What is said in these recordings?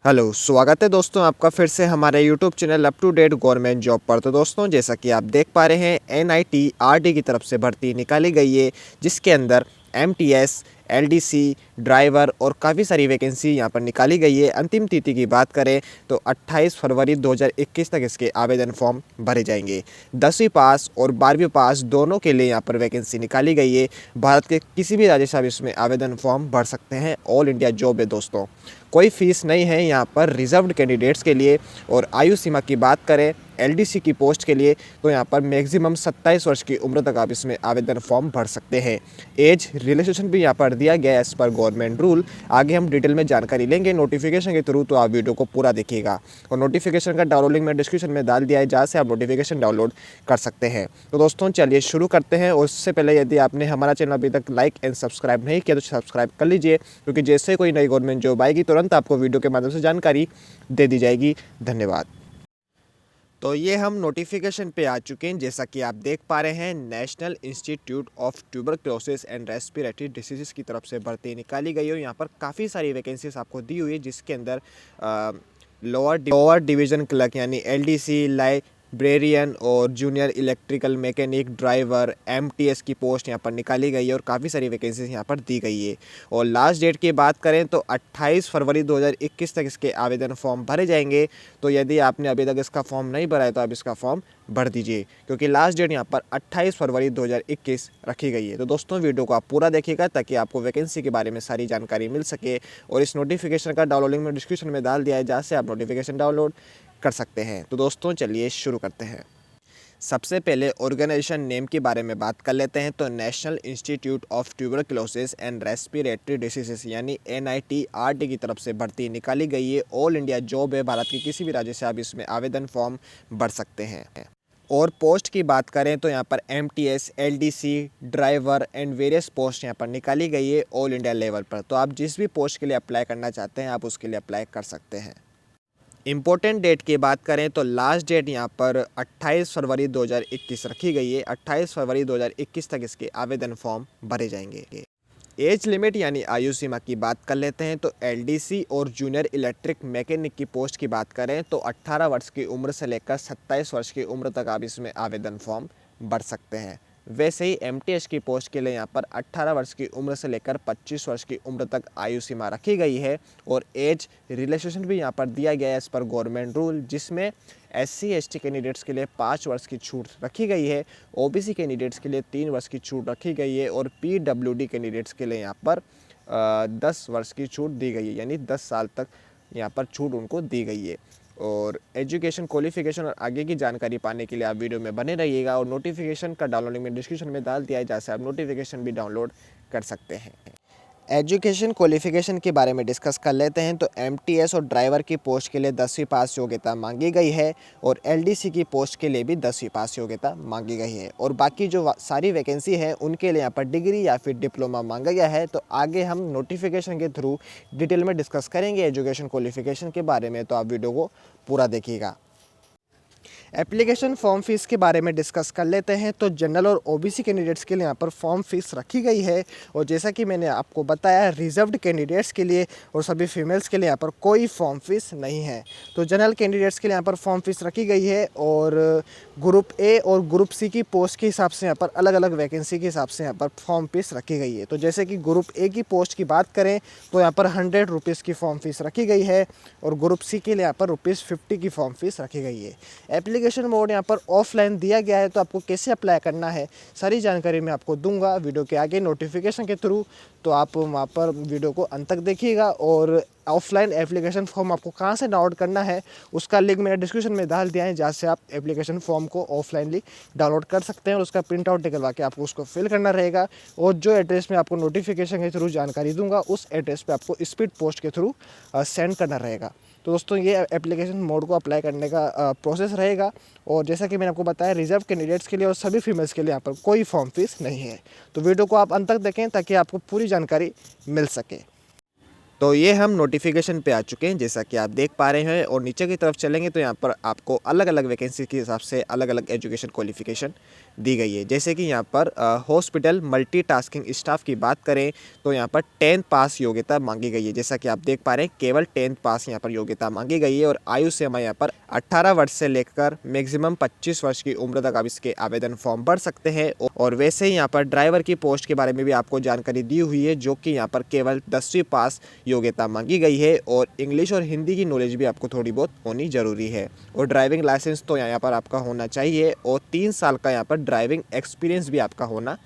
Hello, स्वागत है दोस्तों आपका फिर से हमारे YouTube channel up to date government job पर। तो दोस्तों जैसा कि आप देख पा रहे हैं NITRD की तरफ से भर्ती निकाली गई है, जिसके अंदर MTS, LDC, ड्राइवर और काफ़ी सारी वैकेंसी यहाँ पर निकाली गई है। अंतिम तिथि की बात करें तो 28 फरवरी 2021 तक इसके आवेदन फॉर्म भरे जाएंगे। 10वीं पास और 12वीं पास दोनों के लिए यहाँ पर वैकेंसी निकाली गई है। भारत के किसी भी राज्य से आप इसमें आवेदन फॉर्म भर सकते हैं। ऑल इंडिया जॉब है दोस्तों, कोई फीस नहीं है यहाँ पर रिजर्व्ड कैंडिडेट्स के लिए। और आयु सीमा की बात करें LDC की पोस्ट के लिए तो यहाँ पर मैक्सिमम 27 वर्ष की उम्र तक आप इसमें आवेदन फॉर्म भर सकते हैं। एज रिलैक्सेशन भी यहाँ पर दिया गया है एज़ पर गवर्नमेंट रूल। आगे हम डिटेल में जानकारी लेंगे नोटिफिकेशन के थ्रू, तो आप वीडियो को पूरा देखिएगा। और नोटिफिकेशन का डाउनलोड लिंक मैं डिस्क्रिप्शन में डाल दिया है, जहाँ से आप नोटिफिकेशन डाउनलोड कर सकते हैं। तो दोस्तों चलिए शुरू करते हैं। और उससे पहले यदि आपने हमारा चैनल अभी तक लाइक एंड सब्सक्राइब नहीं किया तो सब्सक्राइब कर लीजिए, क्योंकि जैसे कोई नई गवर्नमेंट जॉब आएगी तुरंत आपको वीडियो के माध्यम से जानकारी दे दी जाएगी। धन्यवाद। तो ये हम नोटिफिकेशन पे आ चुके हैं। जैसा कि आप देख पा रहे हैं, national institute of tuberculosis and respiratory diseases की तरफ से भर्ती निकाली गई है। यहाँ पर काफ़ी सारी वैकेंसीज आपको दी हुई है, जिसके अंदर लोअर डिवीज़न क्लर्क यानी LDC, लाइब्रेरियन और junior electrical mechanic, driver, MTS की पोस्ट यहाँ पर निकाली गई है और काफ़ी सारी वैकेंसीज यहाँ पर दी गई है। और लास्ट डेट की बात करें तो 28 फरवरी 2021 तक इसके आवेदन फॉर्म भरे जाएंगे। तो यदि आपने अभी तक इसका फॉर्म नहीं भरा है तो आप इसका फॉर्म भर दीजिए, क्योंकि लास्ट डेट यहाँ पर 28 फरवरी 2021 रखी गई है। तो दोस्तों वीडियो को आप पूरा देखिएगा ताकि आपको वैकेंसी के बारे में सारी जानकारी मिल सके। और इस नोटिफिकेशन का डाउनलोड लिंक मैं डिस्क्रिप्शन में डाल दिया है, जहाँ से आप नोटिफिकेशन डाउनलोड कर सकते हैं। तो दोस्तों चलिए शुरू करते हैं। सबसे पहले ऑर्गेनाइजेशन नेम के बारे में बात कर लेते हैं। तो national institute of tuberculosis and respiratory diseases यानी NITRD की तरफ से भर्ती निकाली गई है। ऑल इंडिया जॉब है, भारत के किसी भी राज्य से आप इसमें आवेदन फॉर्म भर सकते हैं। और पोस्ट की बात करें तो यहाँ पर MTS, LDC, driver and various post यहाँ पर निकाली गई है ऑल इंडिया लेवल पर। तो आप जिस भी पोस्ट के लिए अप्लाई करना चाहते हैं आप उसके लिए अप्लाई कर सकते हैं। इम्पोर्टेंट डेट की बात करें तो लास्ट डेट यहाँ पर 28 फरवरी 2021 रखी गई है। 28 फरवरी 2021 तक इसके आवेदन फॉर्म भरे जाएंगे। एज लिमिट यानी आयु सीमा की बात कर लेते हैं। तो LDC और जूनियर इलेक्ट्रिक मैकेनिक की पोस्ट की बात करें तो 18 वर्ष की उम्र से लेकर 27 वर्ष की उम्र तक आप इसमें आवेदन फॉर्म भर सकते हैं। वैसे ही MTS की पोस्ट के लिए यहाँ पर 18 वर्ष की उम्र से लेकर 25 वर्ष की उम्र तक आयु सीमा रखी गई है। और एज रिलैक्सेशन भी यहाँ पर दिया गया है एज़ पर गवर्नमेंट रूल, जिसमें SC ST कैंडिडेट्स के लिए 5 वर्ष की छूट रखी गई है, OBC कैंडिडेट्स के लिए 3 वर्ष की छूट रखी गई है और PWD कैंडिडेट्स के लिए यहाँ पर 10 वर्ष की छूट दी गई है, यानी 10 साल तक यहाँ पर छूट उनको दी गई है। और एजुकेशन क्वालिफिकेशन और आगे की जानकारी पाने के लिए आप वीडियो में बने रहिएगा। और नोटिफिकेशन का डाउनलोड लिंक मैं डिस्क्रिप्शन में डाल दिया है, जहाँ से आप नोटिफिकेशन भी डाउनलोड कर सकते हैं। एजुकेशन क्वालिफिकेशन के बारे में डिस्कस कर लेते हैं। तो MTS और ड्राइवर की पोस्ट के लिए 10वीं पास योग्यता मांगी गई है और LDC की पोस्ट के लिए भी 10वीं पास योग्यता मांगी गई है। और बाकी जो सारी वैकेंसी है उनके लिए यहाँ पर डिग्री या फिर डिप्लोमा मांगा गया है। तो आगे हम नोटिफिकेशन के थ्रू डिटेल में डिस्कस करेंगे एजुकेशन क्वालिफिकेशन के बारे में, तो आप वीडियो को पूरा देखिएगा। एप्लीकेशन फॉर्म फीस के बारे में डिस्कस कर लेते हैं। तो जनरल और OBC कैंडिडेट्स के लिए यहाँ पर फॉर्म फीस रखी गई है। और जैसा कि मैंने आपको बताया, रिजर्व्ड कैंडिडेट्स के लिए और सभी फीमेल्स के लिए यहाँ पर कोई फॉर्म फीस नहीं है। तो जनरल कैंडिडेट्स के लिए यहाँ पर फॉर्म फीस रखी गई है। और ग्रुप A और ग्रुप C की पोस्ट के हिसाब से यहाँ पर अलग अलग वैकेंसी के हिसाब से यहाँ पर फॉर्म फीस रखी गई है। तो जैसे कि ग्रुप A की पोस्ट की बात करें तो यहाँ पर 100 रुपीज़ की फॉर्म फीस रखी गई है। और ग्रुप C के लिए यहाँ पर ₹50 की फॉर्म फीस रखी गई है। एप्लीकेशन मोड यहाँ पर ऑफलाइन दिया गया है। तो आपको कैसे अप्लाई करना है सारी जानकारी मैं आपको दूंगा वीडियो के आगे नोटिफिकेशन के थ्रू। तो आप वहाँ पर वीडियो को अंत तक देखिएगा। और ऑफलाइन एप्लीकेशन फॉर्म आपको कहाँ से डाउनलोड करना है उसका लिंक मैंने डिस्क्रिप्शन में डाल दिया है, जहाँ से आप एप्लीकेशन फॉर्म को ऑफलाइनली डाउनलोड कर सकते हैं। और उसका प्रिंट आउट निकलवा के आपको उसको फिल करना रहेगा। और जो एड्रेस में आपको नोटिफिकेशन के थ्रू जानकारी दूंगा उस एड्रेस पे आपको स्पीड पोस्ट के थ्रू सेंड करना रहेगा। तो दोस्तों ये एप्लीकेशन मोड को अप्लाई करने का प्रोसेस रहेगा। और जैसा कि मैंने आपको बताया, रिजर्व कैंडिडेट्स के लिए और सभी फीमेल्स के लिए यहाँ पर कोई फॉर्म फीस नहीं है। तो वीडियो को आप अंत तक देखें ताकि आपको पूरी जानकारी मिल सके। तो ये हम नोटिफिकेशन पे आ चुके हैं जैसा कि आप देख पा रहे हैं, और नीचे की तरफ चलेंगे तो यहाँ पर आपको अलग अलग वैकेंसी के हिसाब से अलग अलग एजुकेशन क्वालिफिकेशन दी गई है। जैसे कि यहाँ पर हॉस्पिटल मल्टीटास्किंग स्टाफ की बात करें तो यहाँ पर 10th पास योग्यता मांगी गई है। जैसा कि आप देख पा रहे हैं केवल 10th पास यहाँ पर योग्यता मांगी गई है, और आयु सीमा यहाँ पर 18 वर्ष से लेकर मैक्सिमम 25 वर्ष की उम्र तक आप इसके आवेदन फॉर्म भर सकते हैं। और वैसे ही यहाँ पर ड्राइवर की पोस्ट के बारे में भी आपको जानकारी दी हुई है, जो कि यहाँ पर केवल 10वीं पास योग्यता मांगी गई है, और इंग्लिश और हिंदी की नॉलेज भी आपको थोड़ी बहुत होनी जरूरी है। और ड्राइविंग लाइसेंस तो यहाँ पर आपका होना चाहिए, और 3 साल का यहाँ पर ड्राइविंग एक्सपीरियंस भी आपका होना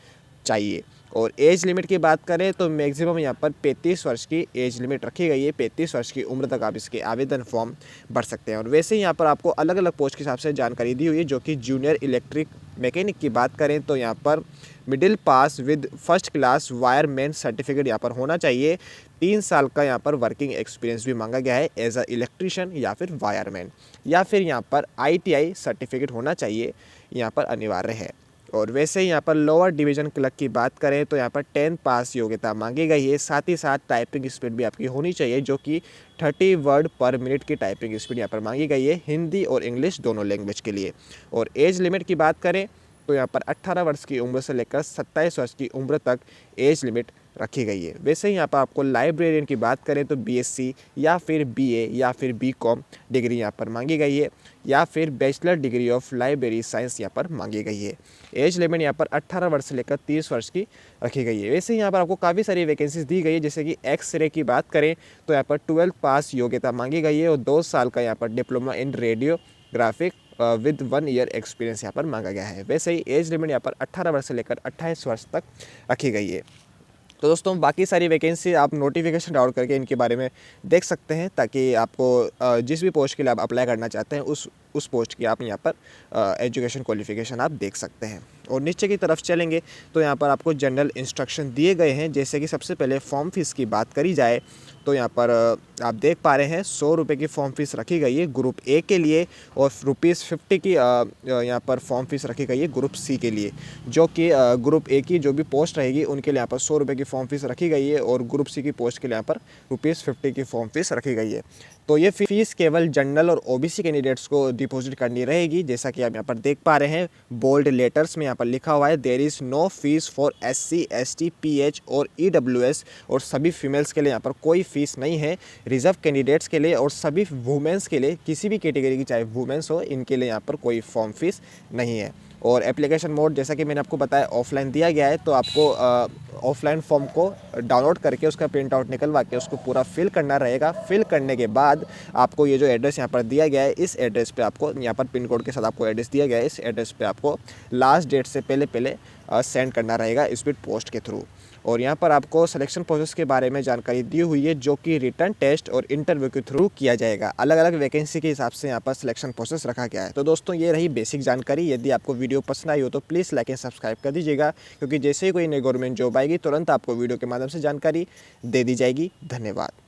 चाहिए। और एज लिमिट की बात करें तो मैक्सिमम यहाँ पर 35 वर्ष की एज लिमिट रखी गई है। 35 वर्ष की उम्र तक आप इसके आवेदन फॉर्म भर सकते हैं। और वैसे ही यहाँ पर आपको अलग अलग पोस्ट के हिसाब से जानकारी दी हुई है, जो कि जूनियर इलेक्ट्रिक मैकेनिक की बात करें तो यहाँ पर middle pass with first class wireman certificate यहाँ पर होना चाहिए। 3 साल का यहाँ पर वर्किंग एक्सपीरियंस भी मांगा गया है एज अ इलेक्ट्रीशियन या फिर वायरमैन, या फिर यहाँ पर ITI सर्टिफिकेट होना चाहिए, यहाँ पर अनिवार्य है। और वैसे ही यहाँ पर लोअर डिवीज़न क्लर्क की बात करें तो यहाँ पर 10th पास योग्यता मांगी गई है। साथ ही साथ टाइपिंग स्पीड भी आपकी होनी चाहिए, जो कि 30 वर्ड पर मिनट की टाइपिंग स्पीड यहाँ पर मांगी गई है, हिंदी और इंग्लिश दोनों लैंग्वेज के लिए। और एज लिमिट की बात करें तो यहाँ पर 18 वर्ष की उम्र से लेकर 27 वर्ष की उम्र तक एज लिमिट रखी गई है। वैसे ही यहाँ पर आपको लाइब्रेरियन की बात करें तो BSc या फिर BA या फिर BCom डिग्री यहाँ पर मांगी गई है, या फिर bachelor degree of library science यहाँ पर मांगी गई है। एज लिमिट यहाँ पर 18 वर्ष से लेकर 30 वर्ष की रखी गई है। वैसे यहाँ पर आपको काफ़ी सारी वैकेंसीज दी गई है। जैसे कि एक्सरे की बात करें तो यहाँ पर 12th पास योग्यता मांगी गई है, और 2 साल का यहाँ पर diploma in radiographic with 1 year experience यहाँ पर मांगा गया है। वैसे ही एज लिमिट यहाँ पर 18 वर्ष से लेकर 28 वर्ष तक रखी गई है। तो दोस्तों बाकी सारी वैकेंसी आप नोटिफिकेशन डाउनलोड करके इनके बारे में देख सकते हैं, ताकि आपको जिस भी पोस्ट के लिए आप अप्लाई करना चाहते हैं उस पोस्ट की आप यहाँ पर एजुकेशन क्वालिफिकेशन आप देख सकते हैं। और नीचे की तरफ चलेंगे तो यहाँ पर आपको जनरल इंस्ट्रक्शन दिए गए हैं। जैसे कि सबसे पहले फॉर्म फीस की बात करी जाए तो यहाँ पर आप देख पा रहे हैं 100 रुपये की फॉर्म फीस रखी गई है ग्रुप A के लिए, और ₹50 की यहाँ पर फॉर्म फीस रखी गई है ग्रुप C के लिए। जो कि ग्रुप A की जो भी पोस्ट रहेगी उनके लिए यहाँ पर 100 रुपये की फॉर्म फीस रखी गई है, और ग्रुप C की पोस्ट के लिए यहाँ पर ₹50 की फॉर्म फीस रखी गई है। तो ये फीस केवल जनरल और OBC कैंडिडेट्स को डिपॉजिट करनी रहेगी। जैसा कि आप यहाँ पर देख पा रहे हैं बोल्ड लेटर्स में यहाँ पर लिखा हुआ है, there is no fees for SC ST PH और EWS, और सभी फीमेल्स के लिए यहाँ पर कोई फीस नहीं है। रिजर्व कैंडिडेट्स के लिए और सभी वुमेंस के लिए, किसी भी कैटेगरी की चाहे वुमेंस हो, इनके लिए यहाँ पर कोई फॉर्म फीस नहीं है। और एप्लीकेशन मोड जैसा कि मैंने आपको बताया ऑफलाइन दिया गया है, तो आपको ऑफलाइन फॉर्म को डाउनलोड करके उसका प्रिंट आउट निकलवा के उसको पूरा फिल करना रहेगा। फिल करने के बाद आपको ये जो एड्रेस यहाँ पर दिया गया है, इस एड्रेस पे आपको यहाँ पर पिन कोड के साथ आपको एड्रेस दिया गया है, इस एड्रेस पे आपको लास्ट डेट से पहले सेंड करना रहेगा स्पीड पोस्ट के थ्रू। और यहाँ पर आपको सिलेक्शन प्रोसेस के बारे में जानकारी दी हुई है, जो कि रिटर्न टेस्ट और इंटरव्यू के थ्रू किया जाएगा। अलग अलग वैकेंसी के हिसाब से यहाँ पर सिलेक्शन प्रोसेस रखा गया है। तो दोस्तों ये रही बेसिक जानकारी। यदि आपको वीडियो पसंद आई हो तो प्लीज़ लाइक एंड सब्सक्राइब कर दीजिएगा, क्योंकि जैसे ही कोई नई गवर्नमेंट जॉब आएगी तुरंत आपको वीडियो के माध्यम से जानकारी दे दी जाएगी। धन्यवाद।